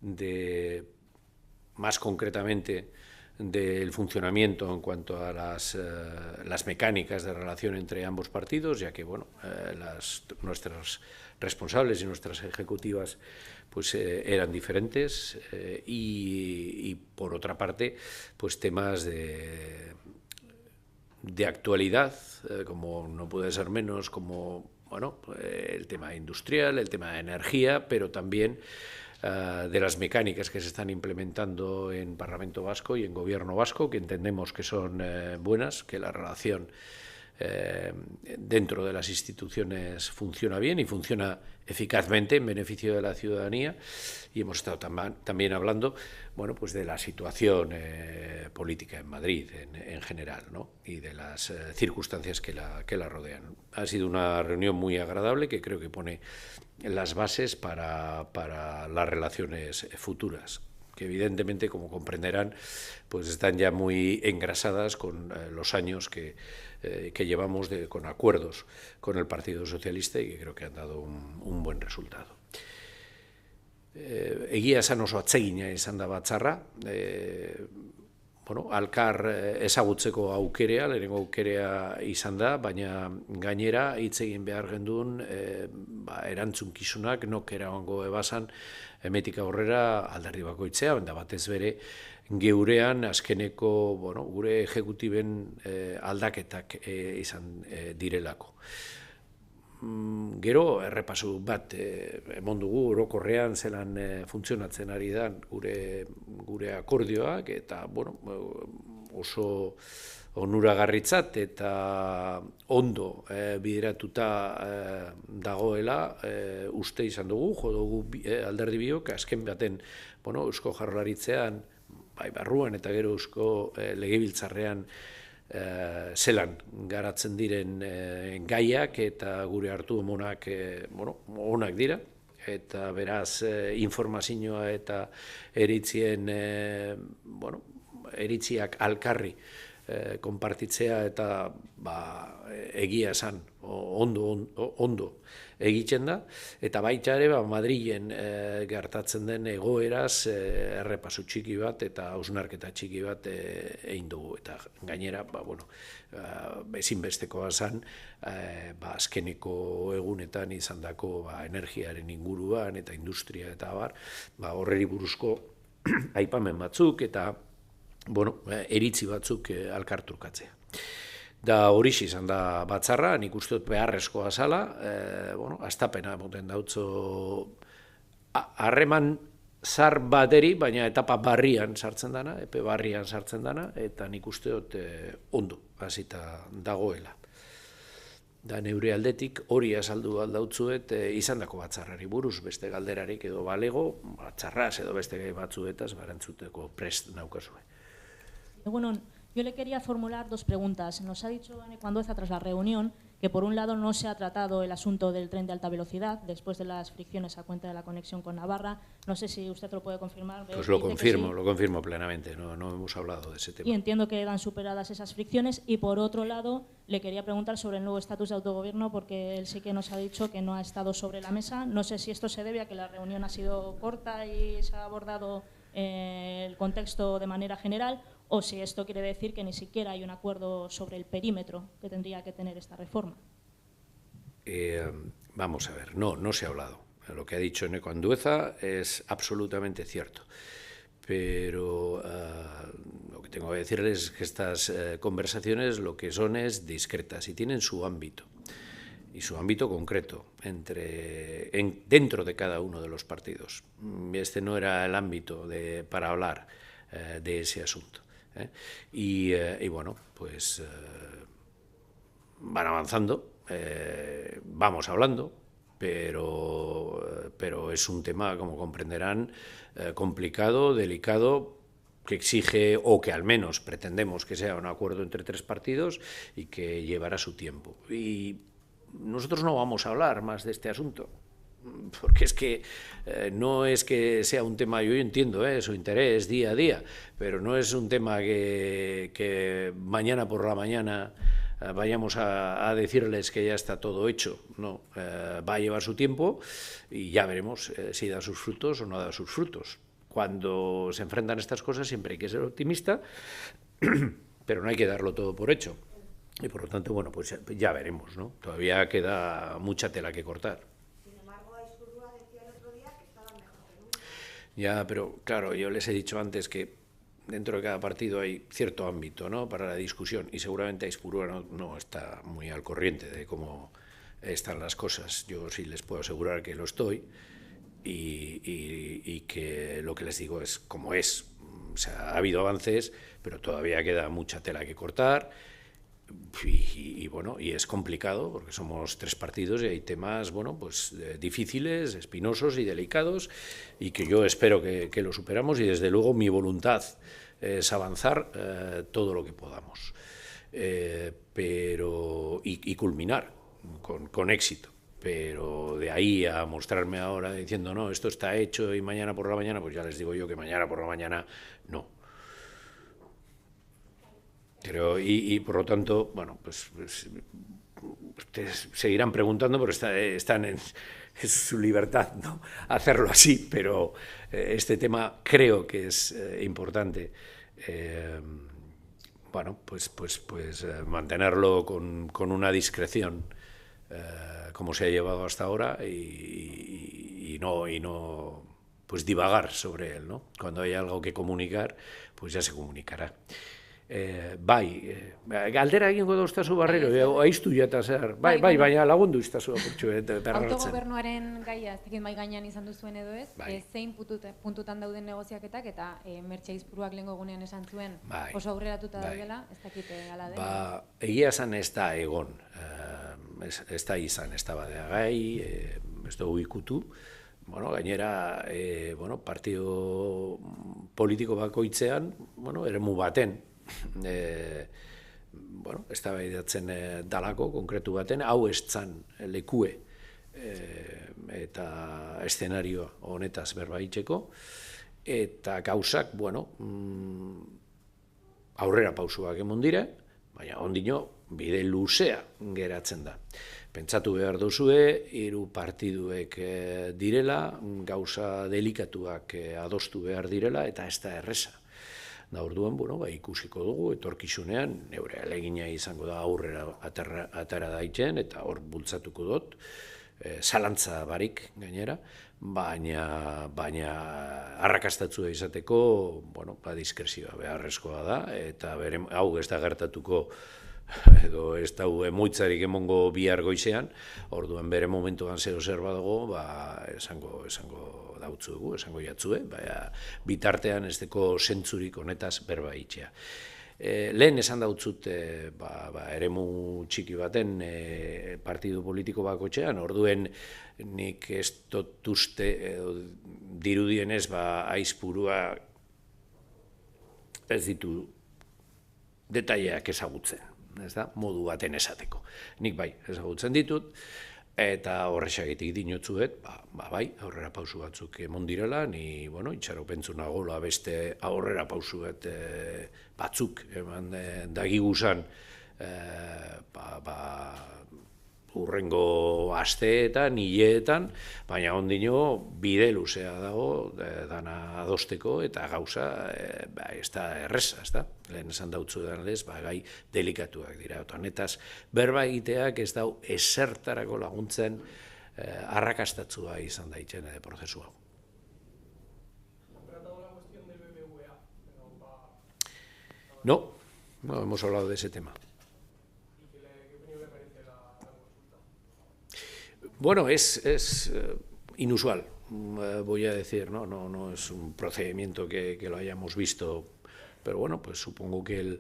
de, más concretamente, del funcionamiento en cuanto a las mecánicas de relación entre ambos partidos, ya que bueno, nuestras responsables y nuestras ejecutivas pues eran diferentes y por otra parte pues temas de actualidad, como no puede ser menos, como bueno, el tema industrial, el tema de energía, pero también de las mecánicas que se están implementando en Parlamento Vasco y en Gobierno Vasco, que entendemos que son buenas, que la relación dentro de las instituciones funciona bien y funciona eficazmente en beneficio de la ciudadanía. Y hemos estado también hablando, bueno, pues de la situación política en Madrid en general, ¿no? Y de las circunstancias que la rodean. Ha sido una reunión muy agradable que creo que pone las bases para las relaciones futuras, que evidentemente, como comprenderán, pues están ya muy engrasadas con los años que llevamos con acuerdos con el Partido Socialista y que creo que han dado un buen resultado. Egia esan oso atsegina izan da batzarra, bueno, alkar ezagutzeko aukerea, lehenengo aukerea izan da, baina gainera hitz egin behar genduen erantzunkizunak nok eragongo ebasan hemetik aurrera alderdi bakoitzea, da batez bere geurean azkeneko, bueno, gure ejecutiben aldaketak izan direlako. Gero, errepasu bat emon dugu orokorrean zelan funtzionatzen ari da gure akordioak, eta bueno, oso onuragarritzat eta ondo bideratuta dagoela uste izan dugu, jo dugu alderdi biok, azken baten, bueno, Eusko Jaurlaritzean, bai barruan eta gero Eusko Legebiltzarrean zelan garatzen diren gaiak eta gure hartu emonak bueno, onak dira, eta beraz informazioa eta eritzien bueno, eritziak alkarri konpartitzea eta egia esan ondo egiten da, eta baita ere Madrilen gertatzen den egoeraz errepasu txiki bat eta hausnarketa txiki bat egin dugu, eta gainera bueno, ezinbestekoa zen azkeneko egunetan izandako energiaren inguruan eta industria eta horreri buruzko aipamen batzuk eta bueno, eritzi batzuk alkartrukatzea. Da horixe izan da batzarra, nik uste dut beharrezkoa zala, bueno, astapena moten dautzo harreman zar bateri, baina etapa barrian sartzen dana, epe barrian sartzen dana, eta nik uste dut ondo hasita dagoela. Da neure aldetik hori azaldu aldautzuet izandako batzarrari buruz, beste galderarik edo balego, batzarraz edo beste gai batzuetaz barantzuteko prest naukazue. Bueno, yo le quería formular dos preguntas. Nos ha dicho Eneko Andueza tras la reunión que por un lado no se ha tratado el asunto del tren de alta velocidad después de las fricciones a cuenta de la conexión con Navarra. No sé si usted lo puede confirmar. Pues lo confirmo plenamente, no hemos hablado de ese tema. Y entiendo que quedan superadas esas fricciones. Y por otro lado, le quería preguntar sobre el nuevo estatus de autogobierno, porque él sí que nos ha dicho que no ha estado sobre la mesa. No sé si esto se debe a que la reunión ha sido corta y se ha abordado el contexto de manera general, o si esto quiere decir que ni siquiera hay un acuerdo sobre el perímetro que tendría que tener esta reforma. Vamos a ver, no se ha hablado. Lo que ha dicho Eneko Andueza es absolutamente cierto. Pero lo que tengo que decirles es que estas conversaciones lo que son es discretas y tienen su ámbito. Y su ámbito concreto dentro de cada uno de los partidos. Este no era el ámbito para hablar de ese asunto. Y bueno, pues van avanzando, vamos hablando, pero es un tema, como comprenderán, complicado, delicado, que exige, o que al menos pretendemos que sea un acuerdo entre tres partidos y que llevará su tiempo. Y nosotros no vamos a hablar más de este asunto, porque es que no es que sea un tema, yo entiendo su interés día a día, pero no es un tema que mañana por la mañana vayamos a decirles que ya está todo hecho. No, va a llevar su tiempo y ya veremos si da sus frutos o no da sus frutos. Cuando se enfrentan estas cosas siempre hay que ser optimista, pero no hay que darlo todo por hecho. Y por lo tanto, bueno, pues ya veremos, ¿no? Todavía queda mucha tela que cortar. Sin embargo, Aizpurua decía el otro día que estaban mejor que nunca. Ya, pero claro, yo les he dicho antes que dentro de cada partido hay cierto ámbito, ¿no?, para la discusión, y seguramente Aizpurua no está muy al corriente de cómo están las cosas. Yo sí les puedo asegurar que lo estoy y que lo que les digo es como es. O sea, ha habido avances, pero todavía queda mucha tela que cortar. Y bueno, y es complicado porque somos 3 partidos y hay temas, bueno, pues difíciles, espinosos y delicados, y que yo espero que lo superamos, y desde luego mi voluntad es avanzar todo lo que podamos, pero y culminar con éxito. Pero de ahí a mostrarme ahora diciendo, no, esto está hecho y mañana por la mañana, pues ya les digo yo que mañana por la mañana no. Pero, y por lo tanto, bueno, pues ustedes seguirán preguntando, pero están en su libertad, ¿no?, hacerlo así, pero este tema creo que es importante. Bueno, pues mantenerlo con una discreción, como se ha llevado hasta ahora, y no pues divagar sobre él, ¿no? Cuando hay algo que comunicar, pues ya se comunicará. Galdera egingo dauztazu barriro, aiztu jata zer. Baina lagundu iztazu apurtxu berratzen. Autogobernuaren gaia, ez dakit mai gainean izan duzuen edo ez, zein puntutan dauden negoziaketak, eta Mertxe Aizpuruak lehengo egunean esan zuen oso aurreratuta daudela, ez dakit ala den. Egia esan ez da egon, ez da izan, ez da badea gai, ez dugu ikutu. Bueno, gainera, partido politiko bakoitzean, eremu baten, eztabaidatzen dalako, konkretu baten, hau ez zan lekue eta eszenario honetaz berbaitzeko, eta gauzak, aurrera pausuak emon dire, baina ondino bide luzea geratzen da. Pentsatu behar duzue, 3 partiduek direla, gauza delikatuak adostu behar direla, eta ez da erreza. Da orduan, ikusiko dugu, etorkizunean, neure alegina izango da aurrera atera daitzen, eta hor bultzatuko dut, zalantza barik gainera, baina arrakastatzua izateko, diskrezioa beharrezkoa da, eta hau ez da gertatuko, edo ez da emuitzarik emongo bihar goizean, orduan bere momentuan zer badago, esango dautzuegu, esango jatzue, bitartean ez deko zentzurik honetaz berba itxea. Lehen esan dautzut eremu txiki baten partidu politiko bakotxean, orduen nik ez dut uste dirudienez Aizpurua ez ditu detaileak ezagutzen, ez da, modu baten esateko. Nik bai, ezagutzen ditut, eta horrexagetik dinotzuet, aurrera pausu batzuk emon direla, ni, itxaropentzu nagola beste aurrera pausu batzuk eman dagiguzan, urrengo asteetan, hileetan, baina ondino bide luzea dago dana adosteko, eta gauza ez da erreza, ez da? Lehen esan dautzu denez, gai delikatuak dira. Honetaz, berba egiteak ez dau ezertarako laguntzen arrakastatzua izan daitzen prozesu hau. No hemos hablado de ese tema. Bueno, es inusual, voy a decir, no es un procedimiento que lo hayamos visto, pero bueno, pues supongo que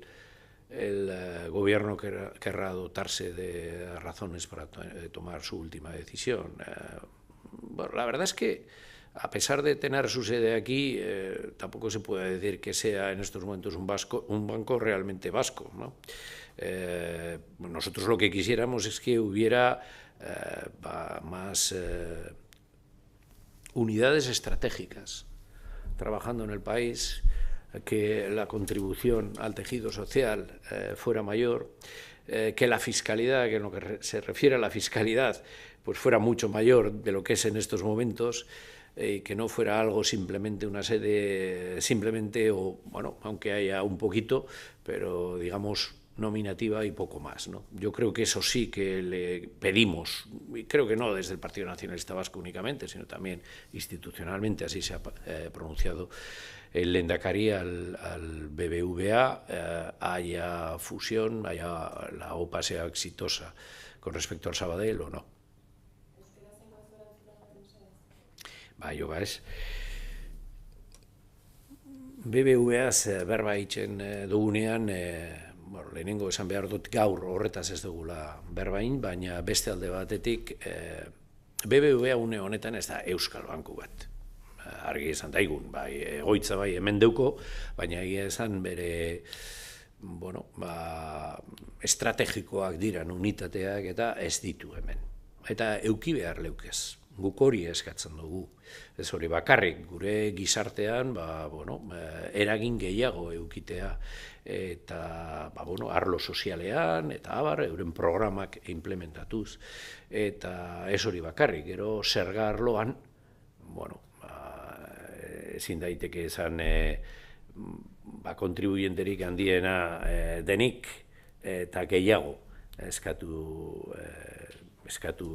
el gobierno querrá dotarse de razones para tomar su última decisión. La verdad es que, a pesar de tener su sede aquí, tampoco se puede decir que sea en estos momentos un banco realmente vasco, ¿no? Nosotros lo que quisiéramos es que hubiera más unidades estratégicas trabajando en el país, que la contribución al tejido social fuera mayor, que la fiscalidad, que en lo que se refiere a la fiscalidad, pues fuera mucho mayor de lo que es en estos momentos, que no fuera algo simplemente una sede, simplemente, o bueno, aunque haya un poquito, pero digamos nominativa y poco más, ¿no? Yo creo que eso sí que le pedimos, y creo que no desde el Partido Nacionalista Vasco únicamente, sino también institucionalmente, así se ha pronunciado el Lehendakari al BBVA, haya fusión, la OPA sea exitosa con respecto al Sabadell o no. Bai, oba ez. BBVaz berba egiten dugunean, lehenengo esan behar dut gaur horretaz ez dugula berbain, baina beste alde batetik BBVA une honetan ez da Euskal Banku bat. Argi esan daigun, bai, egoitza bai hemen deuko, baina egia esan bere estrategikoak diran unitateak eta ez ditu hemen. Eta euki behar leukez. Guk hori eskatzen dugu. Ez hori bakarrik, gure gizartean eragin gehiago eukitea eta arlo sozialean eta abar, euren programak implementatuz. Eta ez hori bakarrik, gero zerga arloan, ezin daiteke esan kontribuyenterik handiena denik eta gehiago eskatu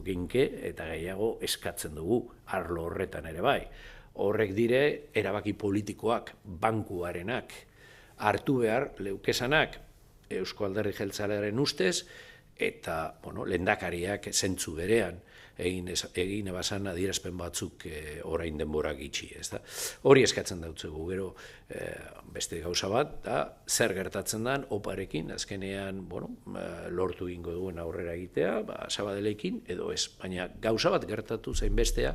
ginke eta gehiago eskatzen dugu arlo horretan ere bai. Horrek dire erabaki politikoak, bankuarenak hartu behar leukesanak Eusko Alderdi Jeltzalearen ustez eta lehendakariak zentzu berean egin ebasan adierazpen batzuk orain denbora gitxi. Hori eskatzen dautzegu, gero beste gauza bat, zer gertatzen den oparekin, azkenean lortu ingo duen aurrera egitea, Sabadelekin edo ez. Baina gauza bat gertatu zein bestea,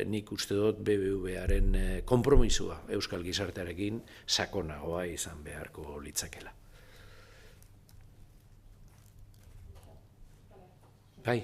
nik uste dut BBVaren konpromisua Euskal Gizartearekin sakonagoa izan beharko litzakela. Bai.